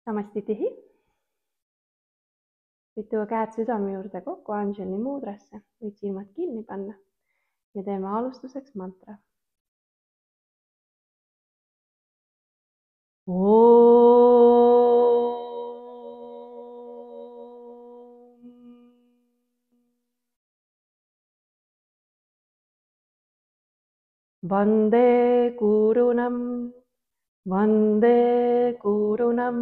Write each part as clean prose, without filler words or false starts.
Samasti tihi. Võid tuua käed südame juurde kokku Anjali muudrasse. Võid silmad kinni panna ja teeme alustuseks mantra. Vande Gurunam, Vande Gurunam,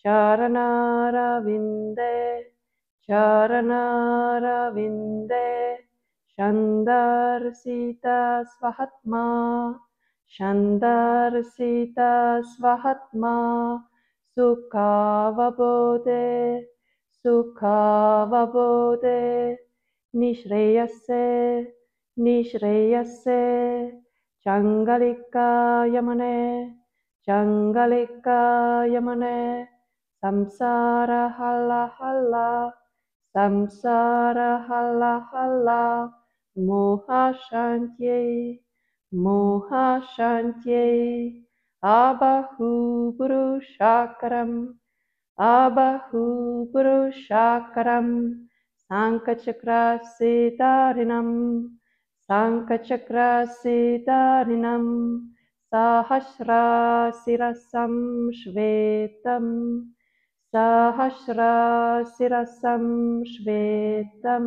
Charanaravinda, Charanaravinda, Shandarsita Svahatma, Shandarsita Svahatma, Sukhavabodhe, Sukhavabodhe, Nishreyase, Nishreyase, Changalika Yamane, Changalika Yamane, Samsara Halla Halla, Samsara Halla Halla, Moha Shantye, Moha Shantye, Abahu Purushakaram, Abahu Purushakaram, Sankachakra Siddharinam, Sankachakra Siddharinam, Sahasra Sirasam Shvetam, Sahasra Sirasam Shvetam,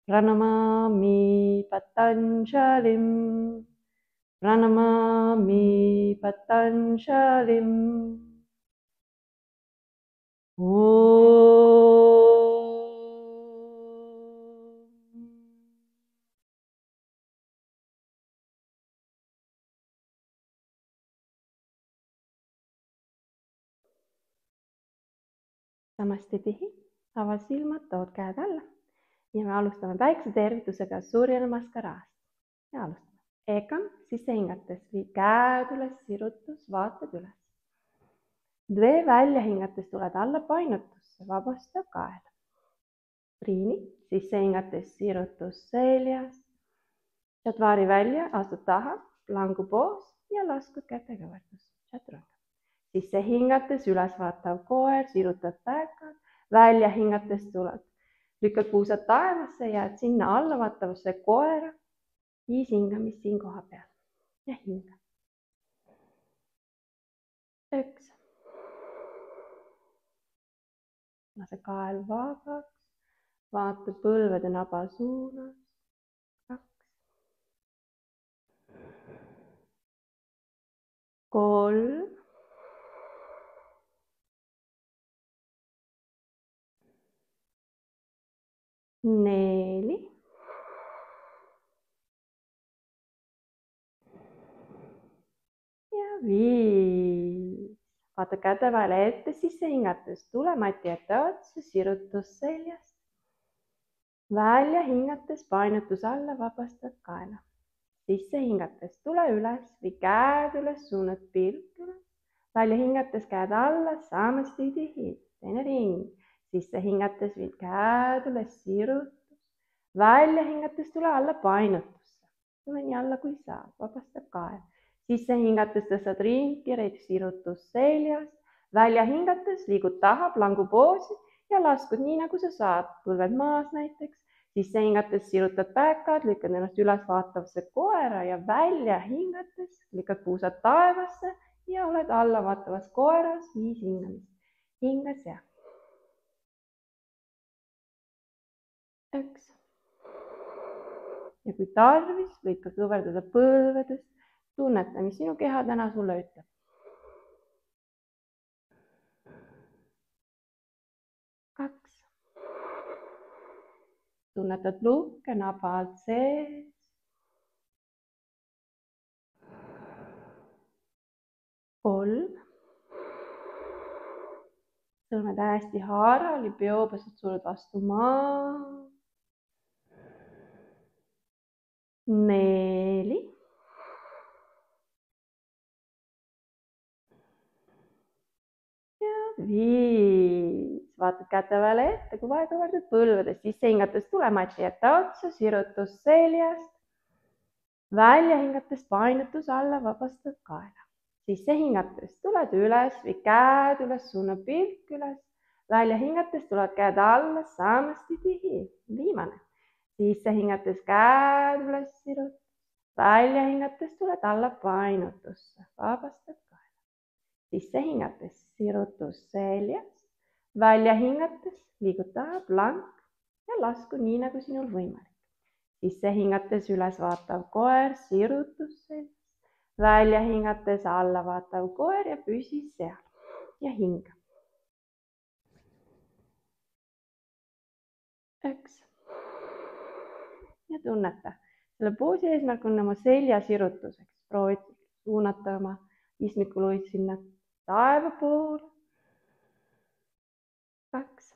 Pranamami Patanjalim, Pranamami Patanjalim. Samasti tihi, ava silmad, tood käed alla ja me alustame väikse tervitusega Surya Namaskarast. Ja alustame. Ekam sisse hingates, viid käed üles, sirutus, vaatad üles. Dve välja hingates tuled alla painutusse, vabasta kaela. Triini, sisse hingates, sirutus seljas. Chatvari välja, astud taha, langu poos ja laskud käte kõverdus. Chaturanga. Sisse hingates, üles vaatav koer, sirutad päekad, välja hingates tuled. Lükkad puusad taevasse, jääd sinna alla vaatavasse koera. 5 hingamist siin koha peal. Ja hinga. 1. Lase kael vabaks. Vaata põlvede naba suunas. 2. 3. 4. Ja 5. Vaata käte vahele ette, sisse hingates tule mati ette otsa, sirutus seljast. Välja hingates painutus alla, vabastad kaela. Sisse hingates tule üles, vii käed üles, suunad pilk üles. Välja hingates käed alla, samasti tihi, teine ring. Sisse hingates viid käed üles, sirutus. Välja hingates tule alla painutusse. Tule nii alla kui saad, vabastab kael. Sisse hingates tõstad ringi, sirutus seljast. Välja hingates liigud taha, plangu poosi ja laskud nii nagu sa saad. Põlved maas näiteks. Sisse hingates sirutad päekad, lükkad ennast üles vaatavasse koera ja välja hingates lükkad puusad taevasse ja oled alla vaatavas koeras 5 hingamist. Hinga sea. 1. Ja kui tarvis, võid ka kõverdada põlvedest. Tunneta, mis sinu keha täna sulle ütleb. 2. Tunnetad lukke naba alt sees. 3. Sõlmed hästi haarali, peopesed suled vastu maa. 4. Ja 5. Vaatad käte vahele ette, kui vaja kõverdad põlvedest. Sisse hingates tule mati ette otsa, sirutus seljast. Välja hingates painutus alla, vabastad kaela. Sisse hingates tuled üles, viid käed üles, suuna pilk üles. Välja hingates tulevad käed alla, samastidi viimane. Sisse hingates käed üles sirud. Välja hingates tuled alla painutusse, vabastad kaela. Sisse hingates sirutus seljas. Välja hingates liiguta plank ja lasku nii nagu sinul võimalik. Sisse hingates üles vaatav koer, sirutus seljas. Välja hingates alla vaatav koer ja püsi seal ja hinga. 1. Ja tunneta. Selle poosi eesmärk on oma selja sirutuseks. Proovid suunata oma ismikuluid sinna taeva poole. 2.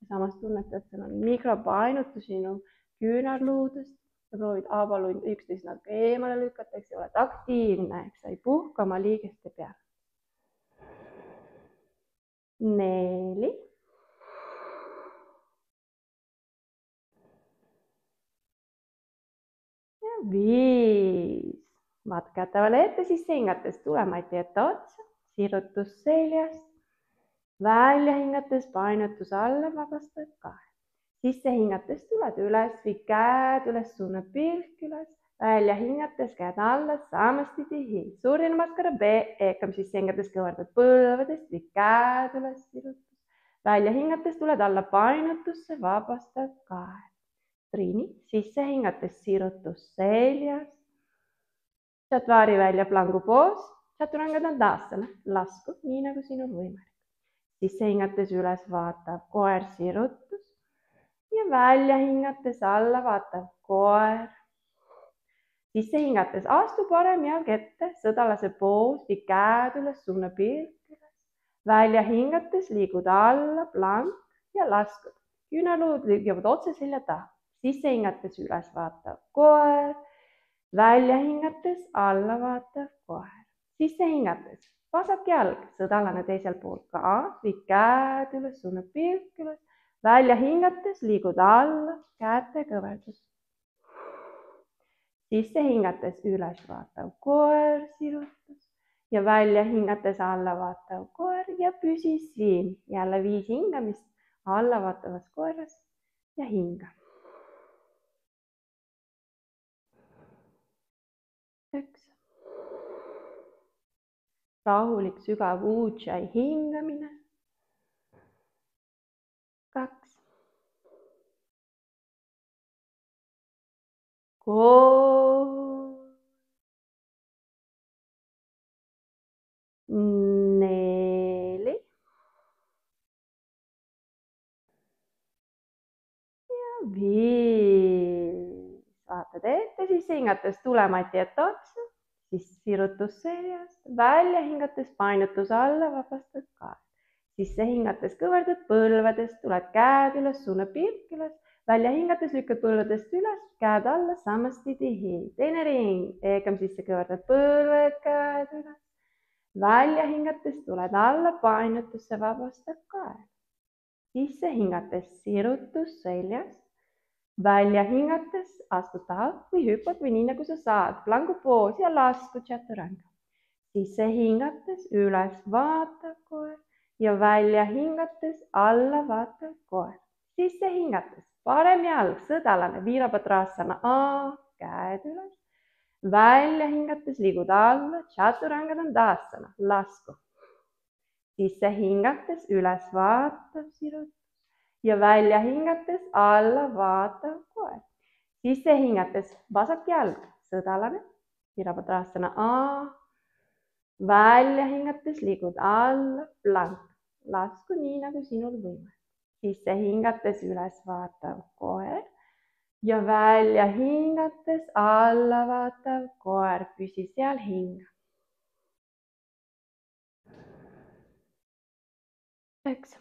Samas tunneta, et seal on mikropainutus sinu küünarluudest. Ja proovid haabaluid üksteist natuke eemale lükata, eks oled aktiivne, eks sa ei puhka oma liigeste peale. 4. Ja 5. Vaata kätevale ette, siis hingates tulemaid jätta otsa, sirutus seljast. Välja hingates painutus alla, vabastad kahe. Sisse hingates tuled üles, viid käed üles, suuna pilk üles. Välja hingates käed alla, samastidi hiil. Suurin maskara B, eekam sisse hingates kõverdad põlvedest, viid käed üles, sirutus. Välja hingates tuled alla painutusse, vabastad kahe. Triini, sisse hingates sirutus seljas. Chatvari välja plangu poos, chaturanga dandasana, lasku nii nagu sinul võimalik. Sisse hingates üles vaatav koer, sirutus ja välja hingates alla vaatav koer. Sisse hingates astu parem jalg ette, sõdalase poos, viid käed üles, suuna pilk üles. Välja hingates liigud alla, plank ja laskud. Küünarluud liiguvad otse selja taha. Sisse hingates üles vaatav koer. Välja hingates alla vaatav koer. Sisse hingates vasak jalg, sõdalane teisel pool ka, viid käed üles, suuna pilk üles. Välja hingates liigud alla, käete kõverdus. Sisse hingates üles vaatav koer, sirutus ja välja hingates alla vaatav koer ja püsi siin. Jälle 5 hingamist alla vaatavas koeras ja hinga. 1. Rahulik sügav ujjayi hingamine. 2. 3. 4. Ja 5. Vaatad ette, siis hingates tulemati jätta otsa, siis sirutus seljast, välja hingates painutus alla, vabastad kae. Sisse hingates kõverdad põlvedest, tuled käed üles, suuna pilk üles, välja hingates lükkad põlvedest üles, käed alla, samastidi hiil. Teine ring, eegam sisse kõverdad põlved, käed üles. Välja hingates tuled alla, painutusse, vabastad kae. Sisse hingates sirutus seljast. Välja hingates astud taha või hüppad või nii nagu sa saad. Plangu poos ja lasku chaturanga. Sisse hingates üles vaatav koer ja välja hingates alla vaatav koer. Sisse hingates parem jalg, sõdalane, Virabhadrasana A, käed üles. Välja hingates liigud alla, chaturanga dandasana, lasku. Sisse hingates üles vaatav sirutus. Ja välja hingates alla vaatav koer. Sisse hingates vasak jalg, sõdalane, Virabhadrasana A. Välja hingates liigud alla, plank, lasku nii nagu sinul võimalik. Sisse hingates üles vaatav koer ja välja hingates alla vaatav koer, püsi seal, hinga. 1.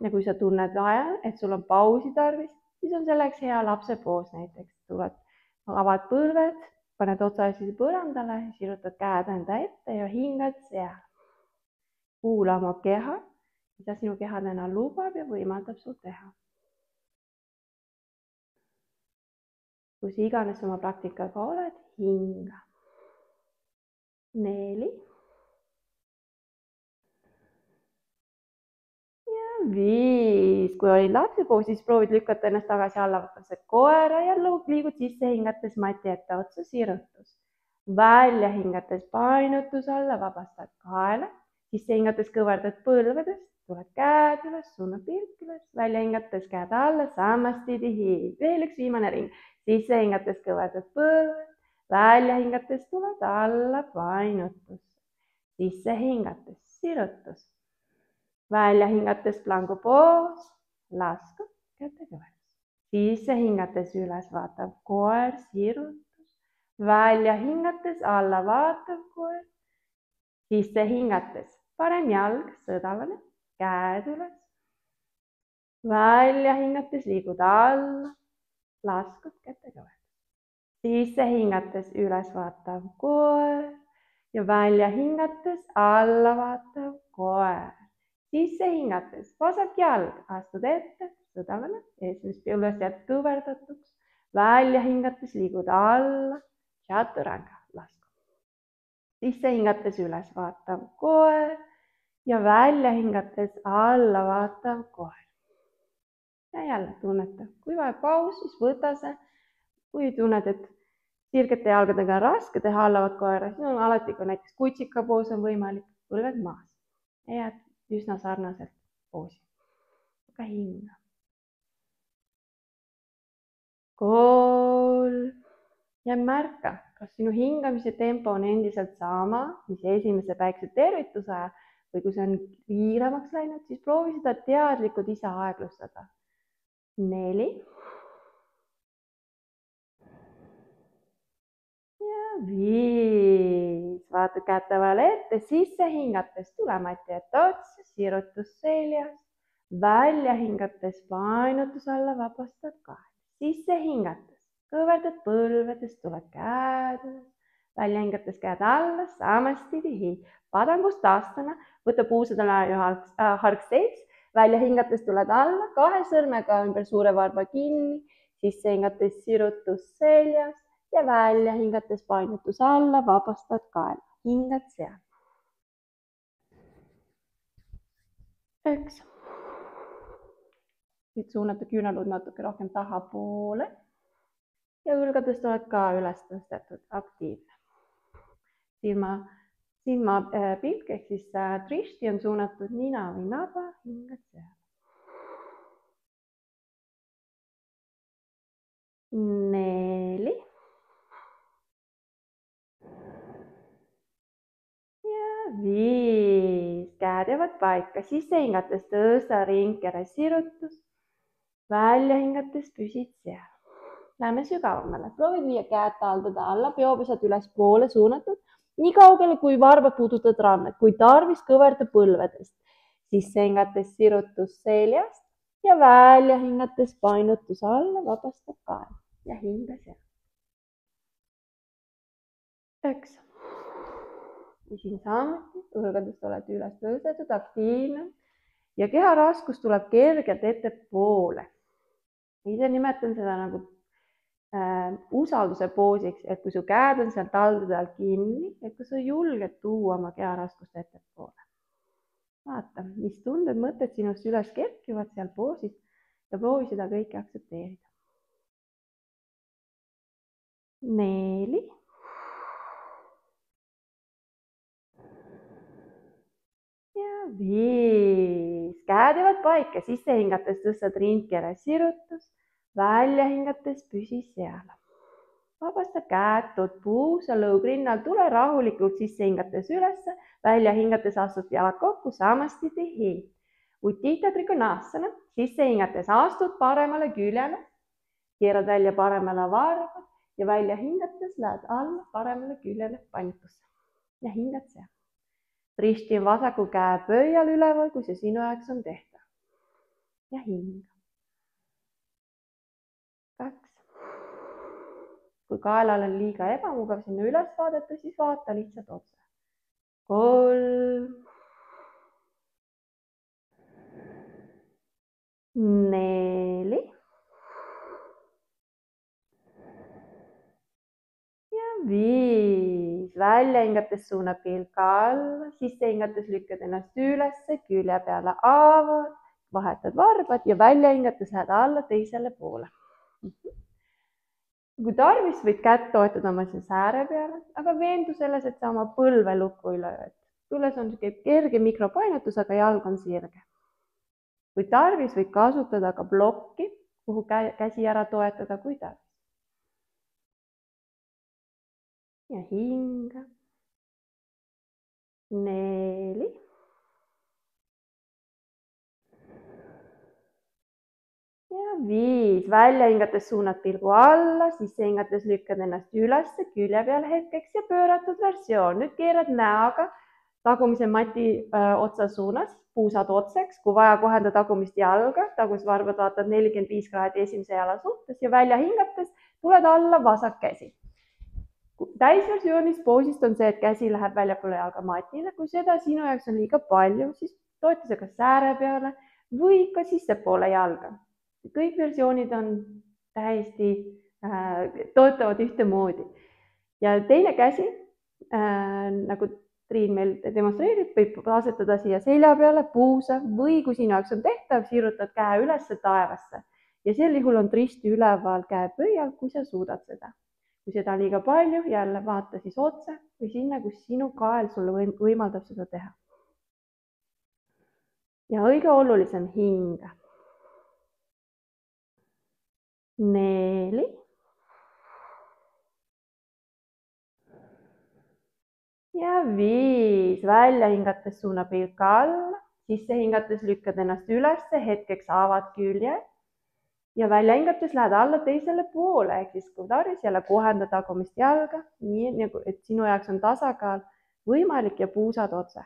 Ja kui sa tunned vaja, et sul on pausi tarvis, siis on selleks hea lapse poos näiteks. Tuled, avad põlved, paned otsasi põrandale, sirutad käed enda ette ja hingad seal. Kuula oma keha, mida sinu keha täna lubab ja võimaldab sul teha. Kus iganes oma praktikaga oled, hinga. 4 ja 5. Kui olid lapsepoosis, siis proovid lükata ennast tagasi alla, võtad koera ja liigud sisse hingates mati ette otsa, sirutus. Välja hingates painutus alla, vabastad kaela, sisse hingates kõverdad põlvedest, tuled käed üles, suunad pilk üles, välja hingates käed alla, samastidi hiid. Veel üks viimane ring, sisse hingates kõverdad põlved, välja hingates tuled alla, painutus, sisse hingates, sirutus. Välja hingates plangu poos, lasku, käte kõverdus. Sisse hingates üles vaatav koer, sirutus. Välja hingates alla vaatav koer. Sisse hingates parem jalg, sõdalane, käed üles. Välja hingates liigud alla, laskud, käte kõverdus. Sisse hingates üles vaatav koer ja välja hingates alla vaatav koer. Sisse hingates vasak jalg, astud ette, sõdalane, esimest üles jääd kõverdatuks. Välja hingates liigud alla, chaturanga, lasku. Sisse hingates üles vaatav koer ja välja hingates alla vaatav koer. Ja jälle tunneta, kui vajab paus, siis võta see. Kui tunned, et sirgete jalgadega on raske teha allavat koera, siis on alati, kui näiteks kutsika poos on võimalik, põlved maas. Ja jääd üsna sarnaselt poosi. Aga hinga. 3 ja märka, kas sinu hingamise tempo on endiselt sama, mis esimese päikse tervituse ajal või kui see on kiiremaks läinud, siis proovi seda teadlikult ise aeglustada. 4 ja 5. Vaata käte vahele ette, sisse hingates tulemati ette otsa, sirutus seljas. Välja hingates painutus alla, vabastad kael. Sisse hingates kõverdad põlvedest, tuled käed üles. Välja hingates käed alla, samastidi hiid. Padangustasana, võta puusadele harg sees. Välja hingates tuled alla, 2 sõrmega ümber suure varba kinni. Sisse hingates sirutus seljas. Ja välja hingates painutus alla, vabastad kaela. Hingad seal. 9. Nüüd suunata küünalud natuke rohkem tahapoole. Ja õlgadest oled ka üles tõstetud, aktiivne. Silma pilk ehk siis trišti on suunatud nina või naba, hingad seal. 4 ja 5. Käed jäävad paika, sisse hingates tõsta ringkere, sirutus. Välja hingates püsid seal. Lähme sügavamale. Proovid viia käed taldada alla, peopesad üles poole suunatud. Nii kaugele, kui varbad puudutad rannad, kui tarvis kõverda põlvedest. Sisse hingates sirutus seljast ja välja hingates painutus alla, vabastab kael ja hinga seal. 9. Ja siin samuti õlgadest oled üles tõstetud, aktiivne ja keha raskus tuleb kergelt ettepoole. Ise nimetan seda nagu usalduse poosiks, et kui su käed on seal taldade all kinni, et kui sa julged tuua oma keha raskust ettepoole. Vaata, mis tunded, mõtted sinust üles kerkivad seal poosis ja proovi seda kõike aktsepteerida. 4 ja 5. Käed jäävad paika, sisse hingates tõstad ringkere, sirutus. Välja hingates püsi seal. Vabasta käed, tood puusa lõug rinnal, tule rahulikult sisse hingates ülesse, välja hingates astud jalad kokku, samastidi hiid. Uttita trikonasana, sisse hingates astud paremale küljele, keerad välja paremale varba ja välja hingates lähed alla paremale küljele painutusse ja hingad seal. Trišti on vasaku käe pöial üleval, kui see sinu jaoks on tehtav. Ja hinga. 2. Kui kaelal on liiga ebamugav sinna üles vaadata, siis vaata lihtsalt otse. 3 4 ja 5. välja hingates suuna pilk alla, sisse hingates lükkad ennast ülesse, külje peale avad, vahetad varbad ja välja hingates lähed alla teisele poole. Kui tarvis, võid kätt toetada oma sääre peale, aga veendu selles, et sa oma põlve lukku ei löö. Tulles on kerge mikropainutus, aga jalg on sirge. Kui tarvis, võid kasutada ka blokki, kuhu käsi ära toetada, kui tarvis. Ja hinga. 4. Ja 5. Välja hingates suunad pilgu alla, sisse hingates lükkad ennast ülesse külje peale hetkeks ja pööratud versioon. Nüüd keerad näoga tagumise mati otsa suunas, puusad otseks, kui vaja kohenda tagumist jalga, tagumised varbad vaatad 45 kraadi esimese jala suhtes ja välja hingates tuled alla vasak käsi. Täisversioonis poosist on see, et käsi läheb väljapoole jalga matile. Kui seda sinu jaoks on liiga palju, siis toeta see ka sääre peale või ka sissepoole jalga. Kõik versioonid on täiesti toetavad ühtemoodi. Ja teine käsi, nagu Triin meil demonstreerib, võib asetada siia selja peale, puusa või kui sinu jaoks on tehtav, sirutad käe ülesse taevasse. Ja sel juhul on risti üleval käe pöial, kui sa suudad seda. Kui seda on liiga palju, jälle vaata siis otse või sinna, kus sinu kael sulle võimaldab seda teha. Ja õige olulisem hinga. 4. Ja 5. Välja hingates suuna pilk alla, sisse hingates lükkad ennast ülesse, hetkeks avad külje ja välja hingates lähed alla teisele poole, ehk siis kui tarvis jälle kohenda tagumist jalga, nii et sinu jaoks on tasakaal võimalik ja puusad otse.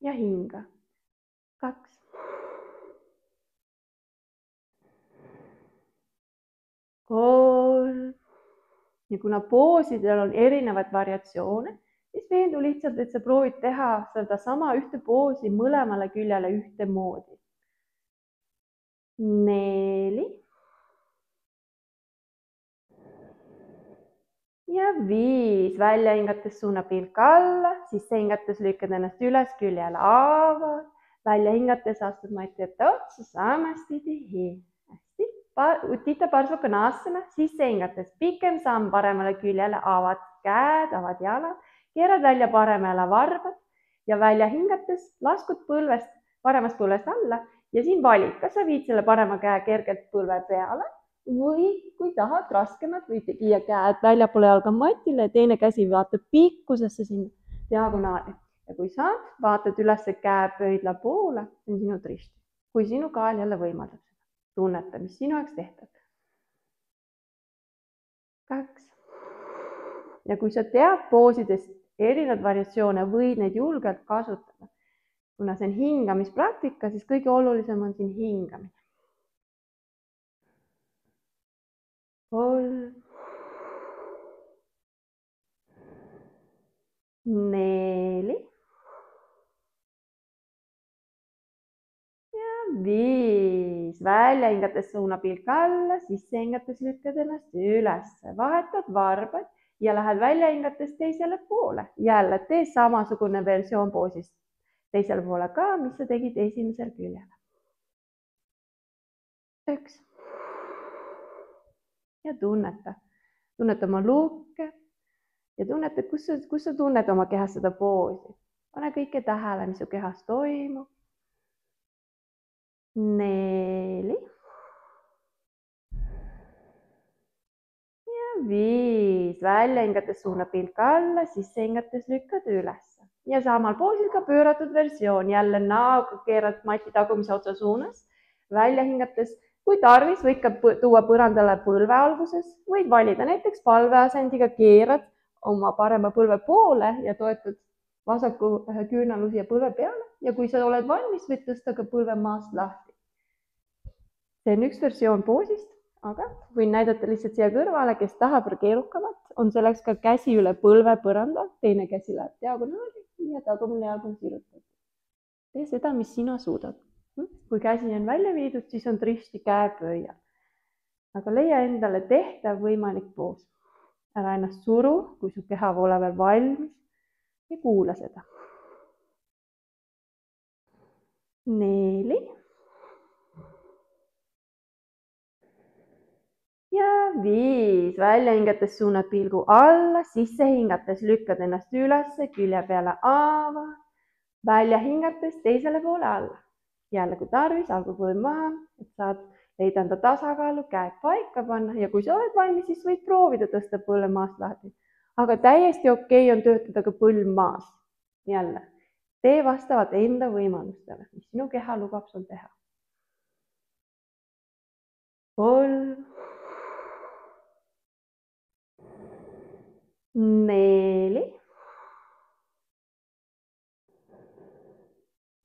Ja hinga. 2. 3. Ja kuna poosidel on erinevad variatsioone, siis veendu lihtsalt, et sa proovid teha seda sama ühte poosi mõlemale küljele ühtemoodi. 4. Ja 5. Välja hingates suuna pilk alla, sisse hingates lükkad ennast üles, küljele avad, välja hingates astud mati ette otsa, samasti tihi. Hästi. Utita Parsvakonasana, sisse hingates pikem samm paremale küljele, avad käed, avad jalad, keerad välja paremale varbad ja välja hingates laskud paremast põlvest alla ja siin valid, kas sa viid selle parema käe kergelt põlve peale või kui tahad raskemat või viia käed väljapoole jalga matile ja teine käsi vaatab pikkusesse sinna diagonaali. Ja kui saad, vaatad üles käe pöidla poole, see on sinu tristi. Kui sinu kael jälle võimaldab. Tunneta, mis sinu jaoks tehtab. 2. Ja kui sa tead poosidest erinevad variatsioone, võid neid julgelt kasutada. Kuna see on hingamispraktika, siis kõige olulisem on siin hingamine. 3. 4. Ja 5. Välja hingates suuna pilk alla, sisse hingates lükkad ennast üles, vahetad varbad ja lähed välja hingates teisele poole. Jälle tee samasugune versioon poosist teisele poole ka, mis sa tegid esimesel küljel. 1. Ja tunneta oma luuke ja tunneta, kus sa tunned oma kehas seda poosi. Pane kõike tähele, mis su kehas toimub. 4. Ja 5. Välja hingates suuna pilk alla, sisse hingates lükkad üles. Ja samal poosil ka pööratud versioon. Jälle näoga keerad mati tagumise otsa suunas. Välja hingates, kui tarvis, võid ka tuua põrandale põlve alguses. Võid valida näiteks palveasendiga, keerad oma parema põlve poole ja toetad vasaku küünaluu siia põlve peale. Ja kui sa oled valmis, võid tõsta ka põlve maast lahti. See on üks versioon poosist, aga võin näidata lihtsalt siia kõrvale, kes tahab keerukamat, on selleks ka käsi üle põlve põranda, teine käsi läheb diagonaali ja tagumine jalg on sirutatud. Tee seda, mis sina suudad. Kui käsi on välja viidud, siis on risti käe pöial. Aga leia endale tehtav võimalik poos. Ära ennast suru, kui su keha pole veel valmis ja kuula seda. 4. Ja 5. Välja hingates suunad pilgu alla, sisse hingates lükkad ennast üles, külje peale ava. Välja hingates teisele poole alla. Jälle kui tarvis, algu põlv maha, et saad leida enda tasakaalu, käed paika panna ja kui sa oled valmis, siis võid proovida tõsta põlve maast lahti. Aga täiesti okei on töötada ka põlv maas. Jälle, tee vastavalt enda võimalustele, mis sinu keha lubab sul teha. 3. 4.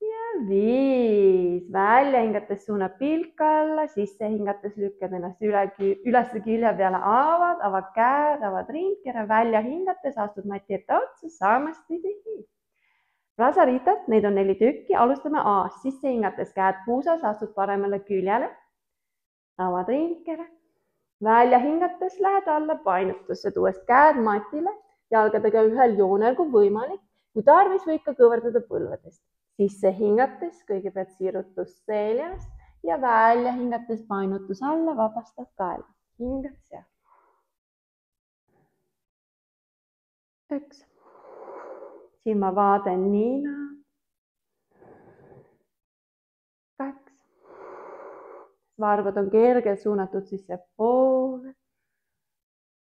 Ja 5. Välja hingates suunad pilk alla, sisse hingates lükkad ennast üles külje peale, avad käed, avad ringkere, välja hingates astud mati ette otsa, samastidi. Brasaritat, neid on 4 tükki, alustame A-st, sisse hingates käed puusas, astud paremale küljele, avad ringkere. Välja hingates lähed alla painutusse, tuues käed matile, jalgadega ühel joonel kui võimalik. Kui tarvis, võib ka kõverdada põlvedest. Sisse hingates kõigepealt sirutus seljast ja välja hingates painutus alla, vabastad kaela. Hingad seal. 1. Silmavaade nina. 2. Varvad on kergelt suunatud sisse poole.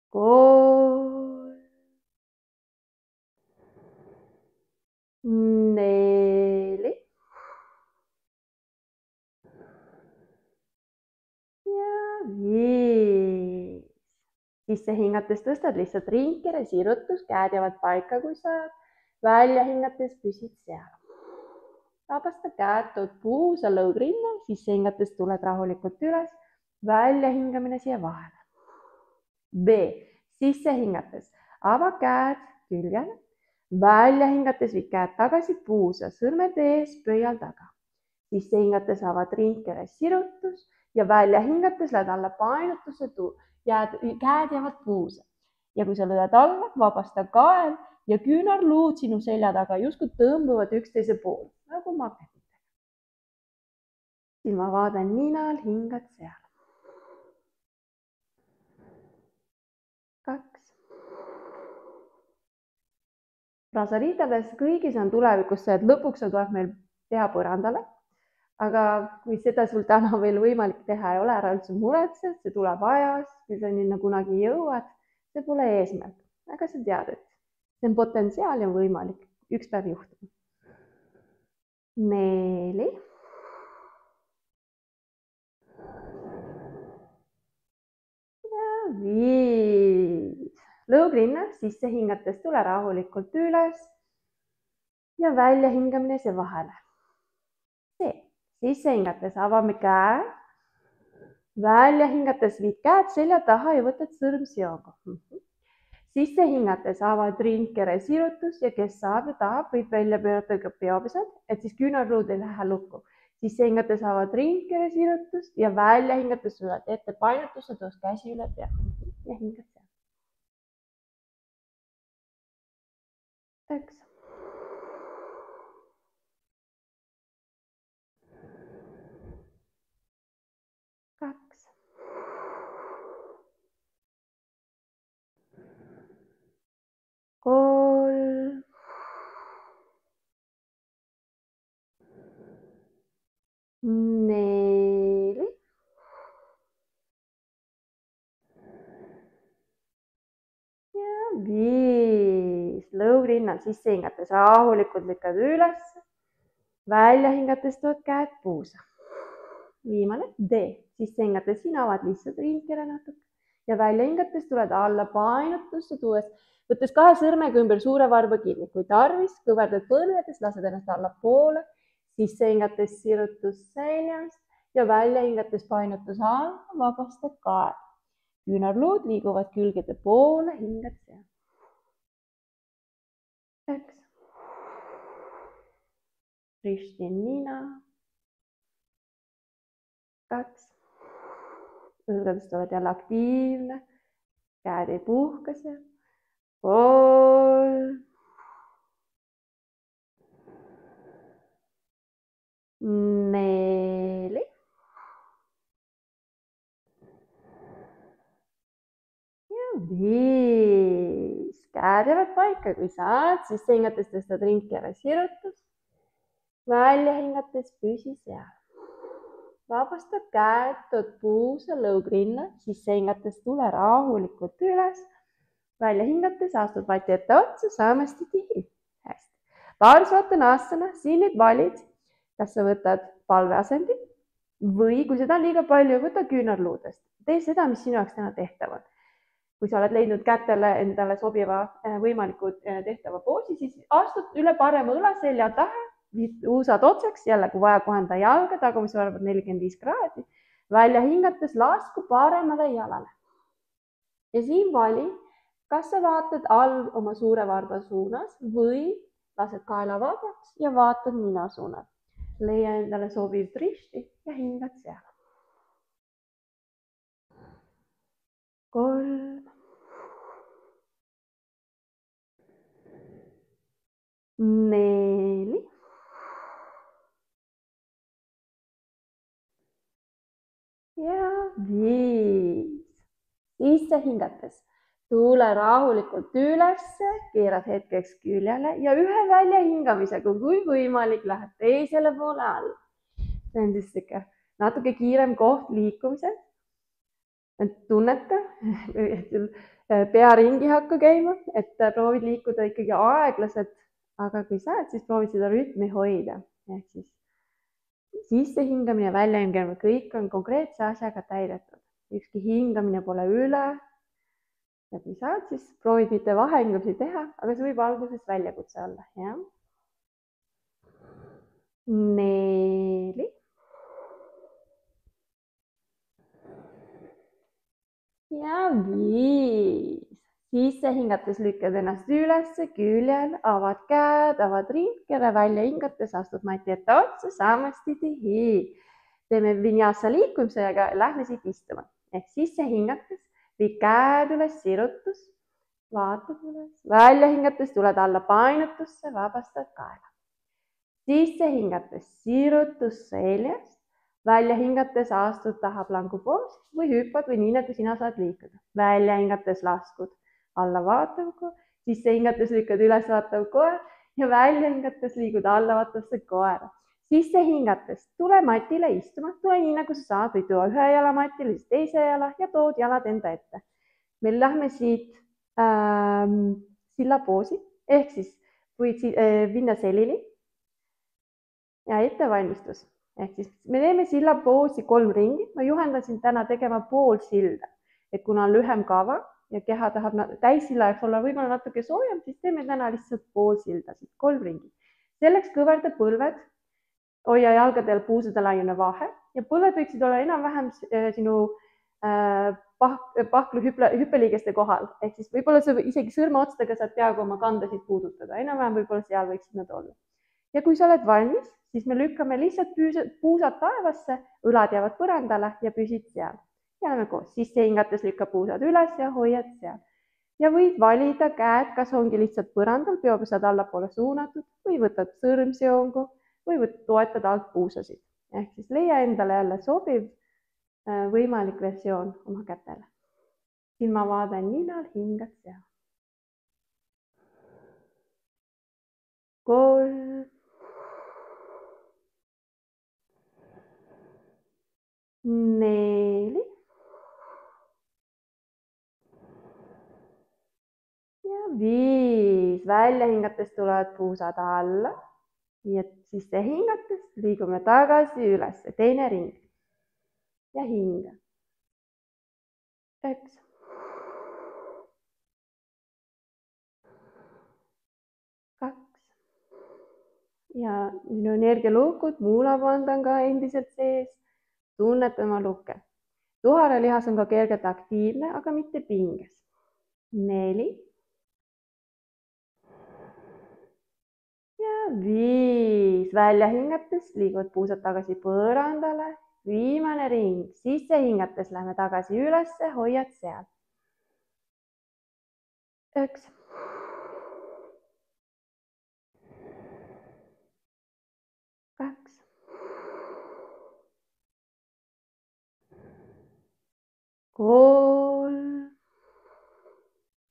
3. 4. Ja 5. Sisse hingates tõstad lihtsalt ringkere, sirutus, käed jäävad paika, kui saad. Välja hingates püsid seal. Vabasta käed, tood puusa lõug rinna, sisse hingates tuled rahulikult üles. Välja hingamine siia vahele. B. Sisse hingates ava käed küljele. Välja hingates viid käed tagasi puusa, sõrmed ees, pöial taga. Sisse hingates avad ringkere, sirutus ja välja hingates lähed alla painutusse, käed jäävad puusa. Ja kui sa lööd alla, vabasta kael ja küünarluud sinu selja taga justkui tõmbuvad üksteise poole, nagu magnetitega. Silmavaade ninal, hingad seal. 2. Brasariitades kõigis on tulevikus see, et lõpuks tuleb meil pea põrandale. Aga kui seda sul täna veel võimalik teha ei ole, ära üldse muretse, see tuleb ajas, kui sa nii kunagi jõuad, see pole eesmärk. Aga sa tead, et see on potentsiaal ja võimalik üks päev juhtuma. 4. Ja 5. Lõug rinnas, sisse hingates tule rahulikult üles ja välja hingamine see vahele. Sisse hingates avame käed, välja hingates viid käed selja taha ja võtad sõrmseoga. Sisse hingates avad ringkere, sirutus ja kes saab ja tahab, võib välja pöörata ka peopesad, et siis küünarluud ei lähe lukku. Sisse hingates avad ringkere, sirutust ja välja hingates suled ette painutusse, toos käsi üle pea ja hingad seal. 1. 2. 3. 4. Ja 5. Lõug rinnal, sisse hingates rahulikult lükkad üles, välja hingates tood käed puusa. Viimane D. Sisse hingates siin avad lihtsalt ringkere natuke ja välja hingates tuled alla painutusse, võttes 2 sõrmega ümber suure varba kinni. Kui tarvis, kõverdad põlvedes, lased ennast alla poole, sisse hingates sirutus seljast ja välja hingates painutus alla, vabastad kael. Küünarluud liiguvad külgede poole, hingad seal. 1. Ristin nina. 2. Õlgadest oled jälle aktiivne. käed ei puhka seal. 3, 4 ja 5. Käed jäävad paika, kui saad, siis hingates tõstad ringkere sirutus. Välja hingates püsi seal. Vabasta käed, tood puusa lõugrinna, siis hingates tule rahulikult üles. Välja hingates astud vati ette otsa, samastipidi. Hästi. Parsvatanasana, siin nüüd valid, kas sa võtad palveasendi või kui seda on liiga palju, võta küünarluudest. Tee seda, mis sinu jaoks täna tehtav on. Kui sa oled leidnud kätele endale sobiva võimalikud tehtava poosi, siis astud üle parema õla selja taha, uusad otsaks, jälle kui vaja kohenda jalga, tagumise varvad 45 kraadi. Välja hingates lasku paremale jalale. Ja siin vali, kas sa vaatad all oma suure varba suunas või lased kaela vabaks ja vaatad nina suunal. Leia endale sobiv trišti ja hingad seal. 3, 4 ja 5. Sisse hingates. Tule rahulikult ülesse, keerad hetkeks küljele ja ühe välja hingamisega, kui võimalik, lähed teisele poole all. See on siis natuke kiirem koht liikumisel. Tunneta, et pea ringi hakka käima, et proovid liikuda ikkagi aeglaselt, aga kui saad, siis proovid seda rütmi hoida. Ehk siis sisse hingamine, välja hingamine, kõik on konkreetse asjaga täidetud. Ükski hingamine pole üle. Ja kui saad, siis proovid mitte vahehingamisi teha, aga see võib alguses väljakutse olla. Ja? 4 ja 5. Sisse hingates lükkad ennast üles, küljel, avad käed, avad ringkere, välja hingates astud mati ette otsa, samastipidi. Teeme vinyasa liikumisega, lähme siit istuma. Ehk sisse hingates, vii käed üles, sirutus, vaatad üles, välja hingates, tuled alla painutusse, vabastad kaela. Sisse hingates, sirutus seljast. Välja hingates astud taha plangu poos või hüppad või nii, nagu sina saad liikuda. Välja hingates laskud alla vaatav koer, sisse hingates lükkad üles vaatav koer ja välja hingates liigud alla vaatavasse koera. Sisse hingates tule matile istuma, tule nii, nagu sa saad või tuua ühe jala matile, siis teise jala ja tood jalad enda ette. Meil lähme siit silla poosi, ehk siis võid minna selili ja ettevalmistus. Ehk siis me teeme silla poosi 3 ringi. Ma juhendasin täna tegema pool silda, et kuna on lühem kava ja keha tahab täissilla jaoks olla võib-olla natuke soojem, siis teeme täna lihtsalt pool silda, 3 ringi. Selleks kõverda põlved, hoia jalgadel puusade laiune vahe ja põlved võiksid olla enam-vähem sinu pahklu hüppeliigeste kohal. Ehk siis võib-olla sa isegi sõrmeotstega saad peaaegu oma kandasid puudutada, enam-vähem võib-olla seal võiksid nad olla. Ja kui sa oled valmis, siis me lükkame lihtsalt puusad taevasse, õlad jäävad põrandale ja püsid seal. Ja oleme koos, sisse hingates lükka puusad üles ja hoiad seal. Ja võid valida käed, kas ongi lihtsalt põrandal, peopesad allapoole suunatud või võtad sõrmseongu või toetad alt puusasid. Ehk siis leia endale jälle sobiv võimalik versioon oma kätele. Silmavaade ninal, hingad seal. 3, 4 ja 5. Välja hingates tulevad puusad alla ja sisse hingates liigume tagasi üles, teine ring ja hinga. 1, 2 ja minu energialuukud, muulapand on ka endiselt sees. Tunneta oma lukke. Tuharelihas on ka kergelt aktiivne, aga mitte pinges. 4 ja 5. Välja hingates liiguvad puusad tagasi põrandale. Viimane ring. Sisse hingates lähme tagasi ülesse, hoiad seal. 1, 2, 3.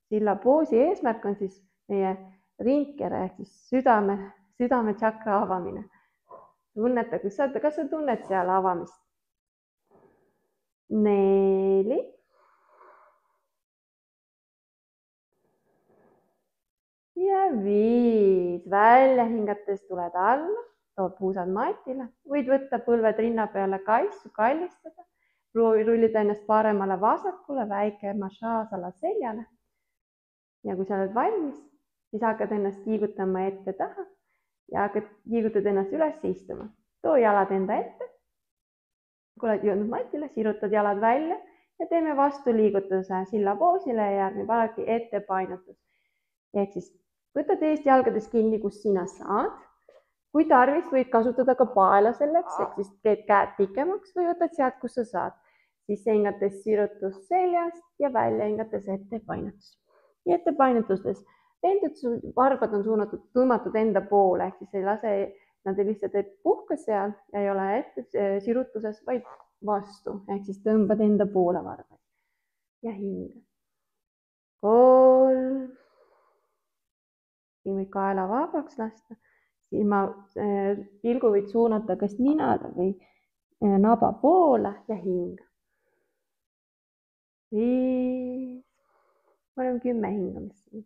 Silla poosi eesmärk on siis meie ringkere ehk siis südame tšakra avamine. Tunneta, kas sa tunned seal avamist? 4. Ja 5. Välja hingates tuled alla, too puusad matile. Võid võtta põlved rinna peale kaisu, kallistada. Proovi rullida ennast paremale vasakule, väike massaaž alla seljale. Ja kui sa oled valmis, siis hakkad ennast kiigutama ette taha ja kiigutad ennast üles istuma. Too jalad enda ette. Kui oled jõudnud matile, sirutad jalad välja ja teeme vastu liigutuse silla poosile ja järgneb alati ettepainutus. Ehk siis võtad eest jalgades kinni, kus sina saad. Kui tarvis, võid kasutada ka paela selleks, ehk siis teed käed pikemaks või võtad sealt, kus sa saad. Sisse hingates sirutus seljast ja välja hingates ettepainutus. Ja ettepainutustes varbad on tõmmatud enda poole, ehk siis ei lase, nad lihtsalt ei puhka seal ja ei ole ette sirutuses, vaid vastu, ehk siis tõmbad enda poole varbad. Ja hinga. 3. Siin võid kaela vabaks lasta. Pilgu võid suunata kas ninada või naba poole ja hinga. 5. Ma olen 10 hingamist siin.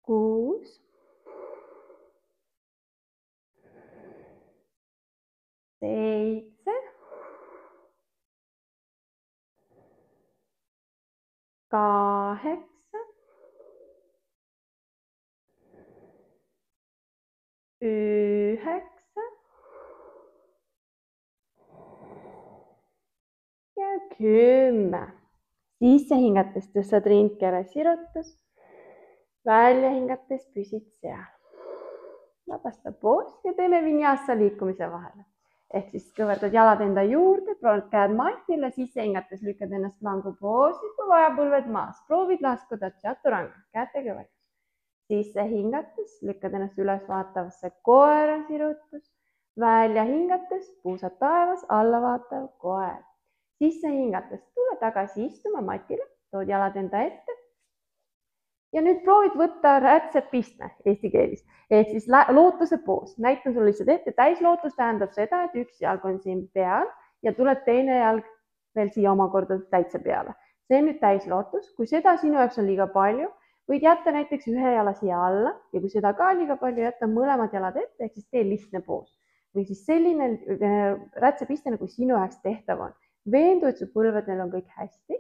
6. 7. 8. 9. Ja 10. Sisse hingates tõstad ringkere sirutus. Välja hingates püsid seal. Vabasta poos ja teeme vinyasa liikumise vahele. Ehk siis kõverdad jalad enda juurde, proovid käed matile, sisse hingates lükkad ennast langu poosi, kui vaja põlved maas. Proovid laskuda chaturanga, kätega välja. Sisse hingates lükkad ennast üles vaatavasse koera sirutus. Välja hingates puusad taevas, alla vaatav koer. Sisse hingates tule tagasi istuma matile, tood jalad enda ette. Ja nüüd proovid võtta rätsepistme eesti keelis, ehk siis lootuse poos. Näitan sulle lihtsalt ette, täislootus tähendab seda, et üks jalg on siin peal ja tuleb teine jalg veel siia omakorda täitsa peale. See on nüüd täislootus. Kui seda sinu jaoks on liiga palju, võid jätta näiteks ühe jala siia alla ja kui seda ka liiga palju, jätta mõlemad jalad ette, ehk siis tee lihtne poos. Või siis selline rätsepiste, nagu sinu jaoks tehtav on. Veendu, et su põlvedel on kõik hästi.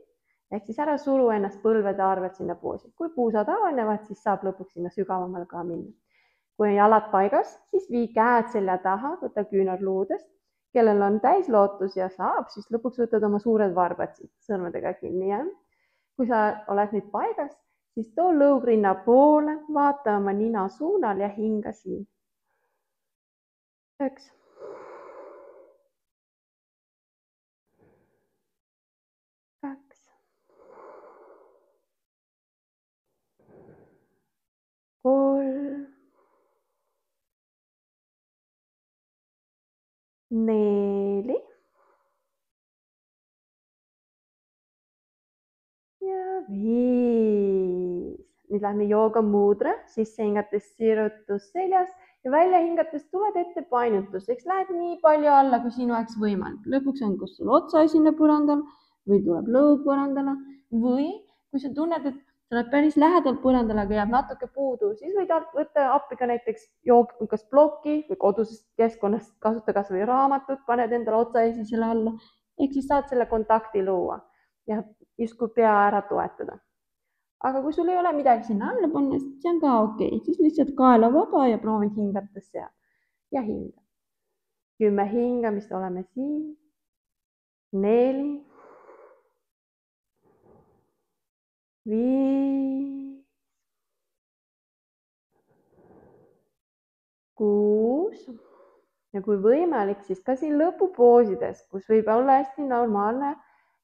Ehk siis ära suru ennast põlvede arvelt sinna poosi. Kui puusad avanevad, siis saab lõpuks sinna sügavamale ka minna. Kui on jalad paigas, siis vii käed selja taha, võta küünad luudest. Kellel on täislootus ja saab, siis lõpuks võtad oma suured varbad siit sõrmedega kinni. Kui sa oled nüüd paigas, siis too lõug rinna poole, vaata oma nina suunal ja hinga siin. 1. 2. 3. 4. Ja 5. Nüüd lähme jooga mudra, sisse hingates sirutus seljast ja välja hingates tuled ette painutuseks. Lähed nii palju alla, kui sinu jaoks võimalik. Lõpuks on, kus sul otsa sinna põrandale või tuleb lõug põrandale või kui sa tunned, et sa oled päris lähedal põrandale, aga jääb natuke puudu, siis võid võtta appi ka näiteks kas ploki või kodusest keskkonnast kasuta kas või raamatut, paned endale otsa esisele alla. Ehk siis saad selle kontakti luua ja justkui pea ära toetada. Aga kui sul ei ole midagi sinna alla panna, see on ka okei. Siis lihtsalt kaela vaba ja proovid hingata seal. Ja hinga. 10 hingamist oleme siin. 4. 5. 6. Ja kui võimalik, siis ka siin lõpupoosides, kus võib olla hästi normaalne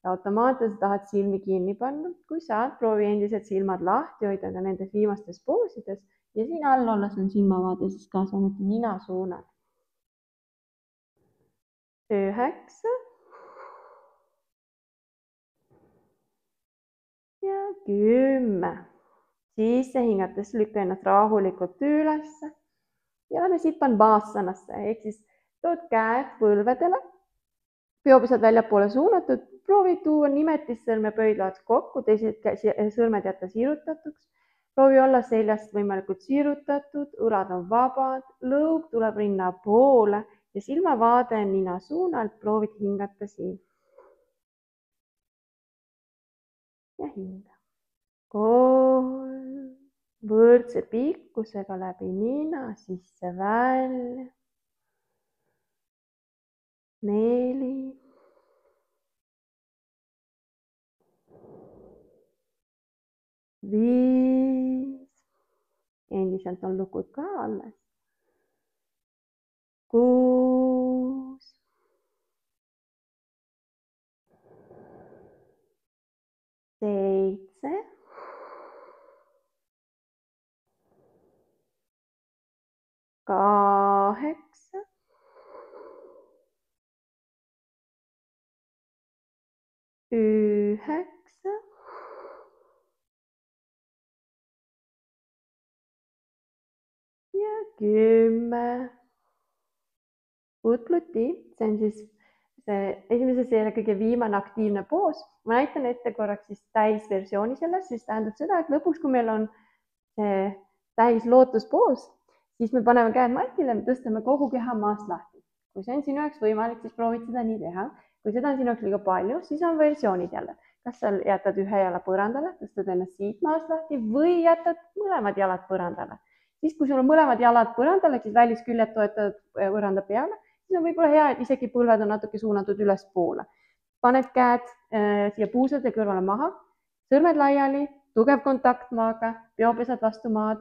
automaatselt tahad silmi kinni panna, kui saad, proovi endiselt silmad lahti hoida ka nendes viimastes poosides ja siin all olles on silmavaade siis ka samuti nina suunal. 9 ja 10. Sisse hingates lükka ennast rahulikult ülesse ja lähme siit Padmasanasse ehk siis tood käed põlvedele, peopesad väljapoole suunatud, proovi tuua nimetissõrme pöidlad kokku, teised sõrmed jätta sirutatuks. Proovi olla seljast võimalikult sirutatud, õlad on vabad, lõug tuleb rinna poole ja silmavaade on nina suunalt, proovid hingata siin. Ja hinga. 3, võrdse pikkusega läbi nina, sisse välja. 4, 5, endiselt on lukud ka alles. 6, 7, 8, 9, 10. Utluti, see on siis esimese seeria kõige viimane aktiivne poos. Ma näitan ette korraks siis täisversiooni sellest, siis tähendab seda, et lõpuks, kui meil on see täis lootuspoos, siis me paneme käed matile, me tõstame kogu keha maast lahti. Kui see on sinu jaoks võimalik, siis proovid seda nii teha. Kui seda on sinu jaoks liiga palju, siis on versioonid jälle. Kas sa jätad ühe jala põrandale, tõstad ennast siit maast lahti või jätad mõlemad jalad põrandale. Siis, kui sul on mõlemad jalad põrandale, siis välisküljed toetavad põranda peale, siis on võib-olla hea, et isegi põlved on natuke suunatud ülespoole. Paned käed siia puusade kõrvale maha, sõrmed laiali, tugev kontakt maaga, peopesad vastu maad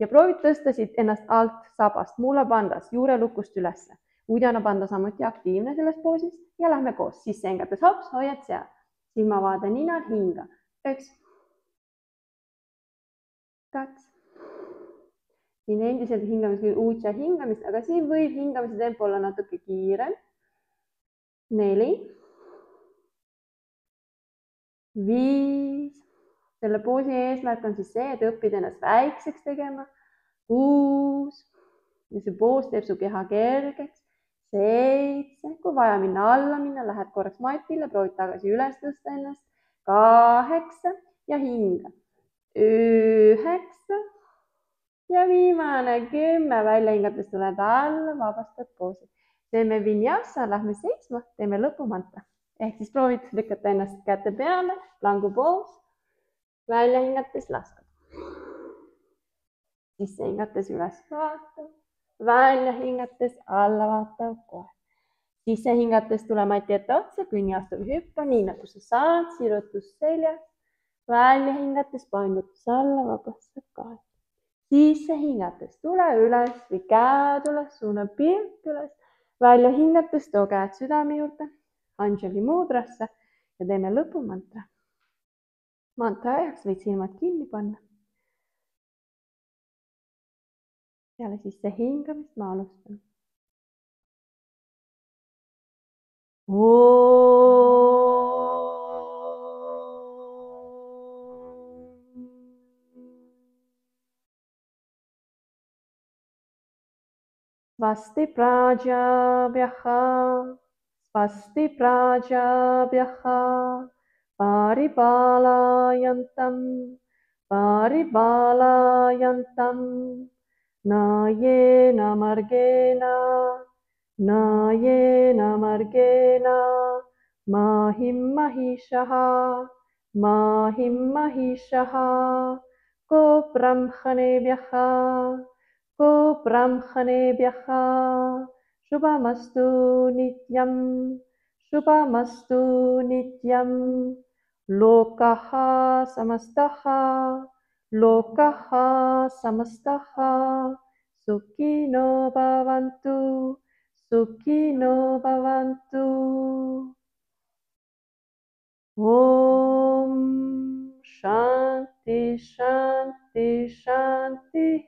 ja proovid tõsta siit ennast alt sabast, mulla pandas, juurelukust ülesse. Udjana panda samuti aktiivne selles poosis ja lähme koos. Sisse hingates hops, hoiad seal. Silmavaade ninal, hinga. 1, 2. Siin endiselt hingamis küll uudse hingamist, aga siin võib hingamise tempo olla natuke kiirem. 4, 5. Selle poosi eesmärk on siis see, et õppida ennast väikseks tegema. 6. Ja see poos teeb su keha kergeks. 7. Kui vaja minna alla minna, lähed korraks matile, proovid tagasi üles tõsta ennast. 8 ja hinga. 9. Ja viimane 10, välja hingates tuled alla, vabastad poosi. Teeme vinyasa, lähme seisma, teeme lõpumantra. Ehk siis proovid lükata ennast käte peale, plangu poos, välja hingates laskad. Sisse hingates üles vaatav, välja hingates alla vaatav kohe. Sisse hingates tule mati ette otsa, kõnni astuv hüppa, nii nagu sa saad, sirutus seljas, välja hingates paindutus alla, vabastad kahe. Sisse hingates tule üles või käed üles, suuna pilk üles, välja hingates too käed südame juurde, Anjali mudrasse ja teeme lõpumantra. Mantra ajaks võid silmad kinni panna. Peale sisse hingamist ma alustan. Svasti prajabhyaha, svasti prajabhyaha, paribalayantam, paribalayantam, nayena margena, nayena margena, mahim mahishaha, mahim mahishaha, ko brahmanebhyaha, ko brahmanebhyaha, shubhamastu nityam, shubhamastu nityam, lokaha samastaha, lokaha samastaha, sukhino bhavantu, sukhino bhavantu. Om Shanti Shanti Shanti.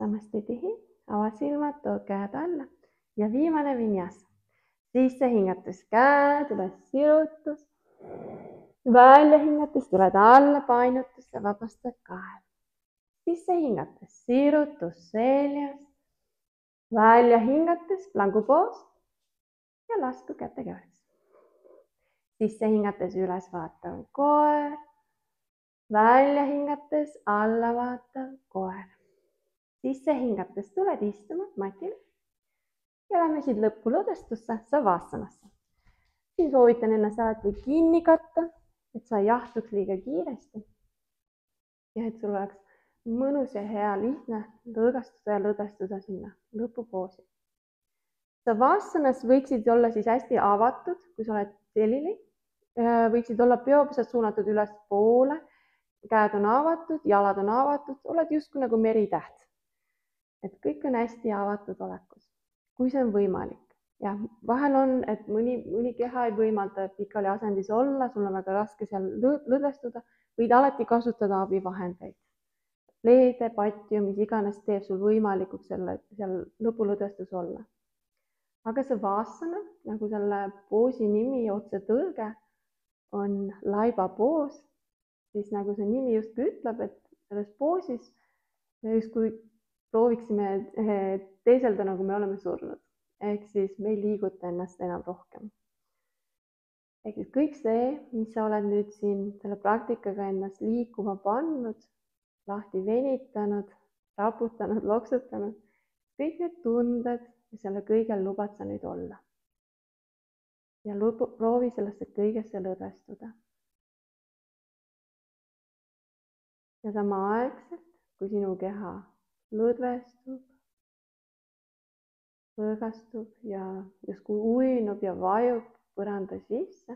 Samasti tihi, ava silmad, too käed alla ja viimane vinjas. Sisse hingates käed, üles sirutus. Välja hingates tuled alla, painutus ja vabastad kael. Sisse hingates sirutus seljas. Välja hingates plangupoos ja lasku kätega üles. Sisse hingates üles vaatav koer. Välja hingates alla vaatav koer. Sisse hingates tuled istuma matile ja lähme siit lõppu lõdvestusse, savasanasse. Siin soovitan ennast alati kinni katta, et sa ei jahtuks liiga kiiresti ja et sul oleks mõnus ja hea lihtne lõõgastuda ja lõdvestuda sinna lõpupoosi. Savasanas võiksid olla siis hästi avatud, kui sa oled selili. Võiksid olla peopesad suunatud üles poole, käed on avatud, jalad on avatud, oled justkui nagu meritäht. Et kõik on hästi avatud olekus, kui see on võimalik. Ja vahel on, et mõni keha ei võimalda pikali asendis olla, sul on väga raske seal lõdvestuda, võid alati kasutada abivahendeid. Leede, patju, mis iganes teeb sul võimalikuks seal lõpulõdvestus olla. Aga see vasana, nagu selle poosi nimi otse tõlge on laiba poos, siis nagu see nimi justkui ütleb, et selles poosis me justkui prooviksime teeselda, nagu me oleme surnud. Ehk siis me ei liiguta ennast enam rohkem. Ehk siis kõik see, mis sa oled nüüd siin selle praktikaga ennast liikuma pannud, lahti venitanud, raputanud, loksutanud, kõik need tunded ja selle kõigel lubad sa nüüd olla. Ja proovi sellesse kõigesse lõdvestuda. Ja samaaegselt, kui sinu keha lõdvestub, lõõgastub ja justkui uinub ja vajub põranda sisse,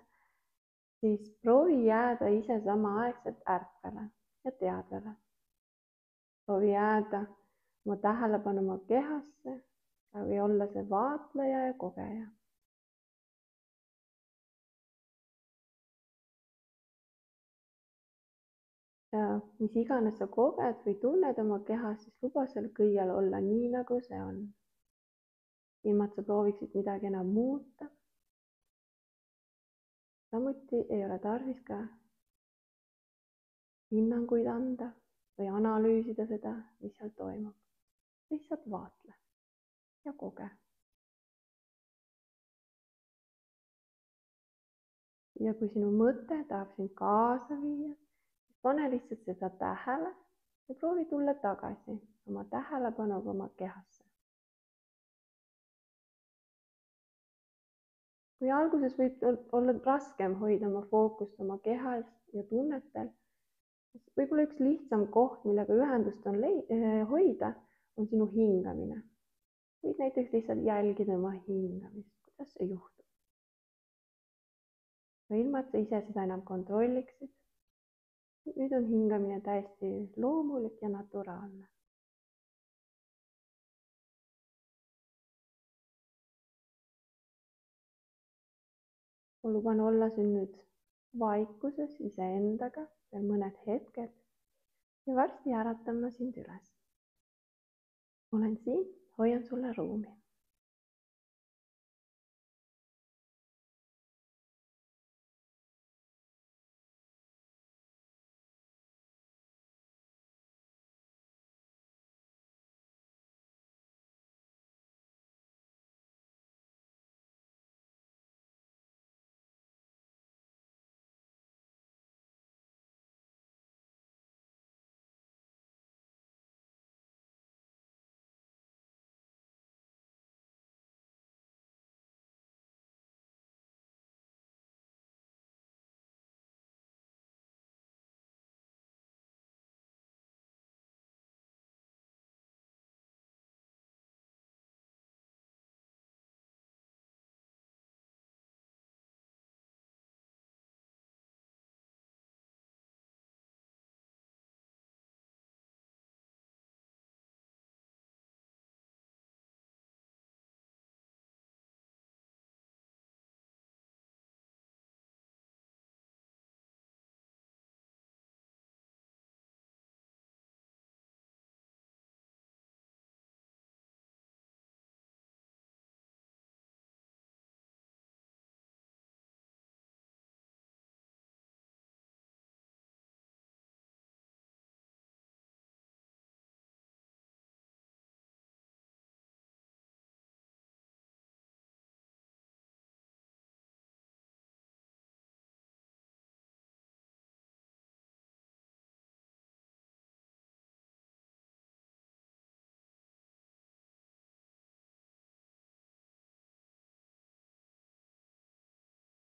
siis proovi jääda ise samaaegselt ärkvele ja teadvele. Proovi jääda oma tähelepanu oma kehasse või olla see vaatleja ja kogeja. Ja mis iganes sa koged või tunned oma kehas, siis luba seal kõigel olla nii, nagu see on. Ilma, et sa prooviksid midagi enam muuta. Samuti ei ole tarvis ka hinnanguid anda või analüüsida seda, mis seal toimub. Lihtsalt vaatle ja koge. Ja kui sinu mõte tahab sind kaasa viia, siis pane lihtsalt seda tähele ja proovi tulla tagasi oma tähelepanuga oma kehasse. Kui alguses võib olla raskem hoida oma fookust oma kehal ja tunnetel, siis võib-olla üks lihtsam koht, millega ühendust on hoida, on sinu hingamine. Võid näiteks lihtsalt jälgida oma hingamist, kuidas see juhtub. Ja ilma, et sa ise seda enam kontrolliksid, nüüd on hingamine täiesti loomulik ja naturaalne. Ma luban olla siin nüüd vaikuses iseendaga veel mõned hetked ja varsti äratan ma sind üles. Olen siin, hoian sulle ruumi.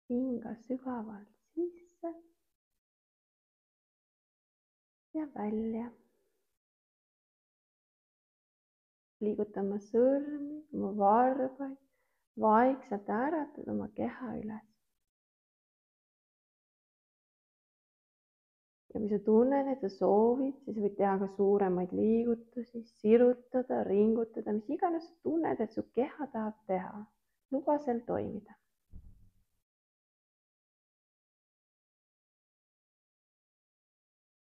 hinga sügavalt sisse ja välja. Liiguta oma sõrmi, oma varbaid, vaikselt äratad oma keha üles. Ja kui sa tunned, et sa soovid, siis võid teha ka suuremaid liigutusi, sirutada, ringutada, mis iganes sa tunned, et su keha tahab teha. Luba seal toimida.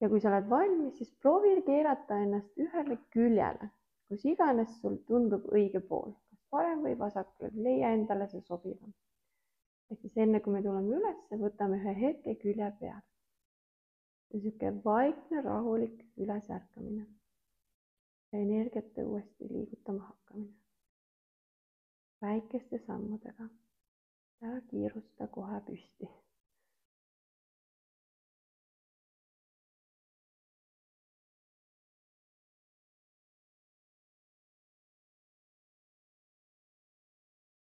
Ja kui sa oled valmis, siis proovi keerata ennast ühele küljele, kus iganes sul tundub õige pool, kas parem või vasakul, leia endale see sobivam. Ehk siis enne kui me tuleme üles, võtame ühe hetke külje peale. Niisugune vaikne, rahulik ülesärkamine ja energiate uuesti liigutama hakkamine. Väikeste sammudega. Ära kiirusta kohe püsti.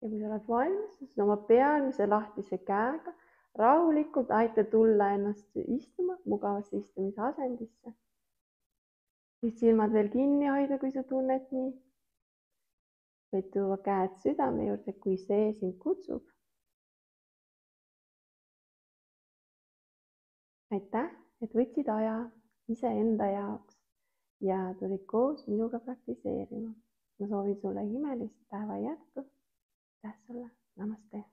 Ja kui sa oled valmis, siis oma pealmise lahtise käega rahulikult aita tulla ennast istuma mugavasse istumise asendisse. Võid silmad veel kinni hoida, kui sa tunned nii. Võid tuua käed südame juurde, kui see sind kutsub. Aitäh, et võtsid aja iseenda jaoks ja tulid koos minuga praktiseerima. Ma soovin sulle imelist päeva jätku. Aitäh sulle. Namaste.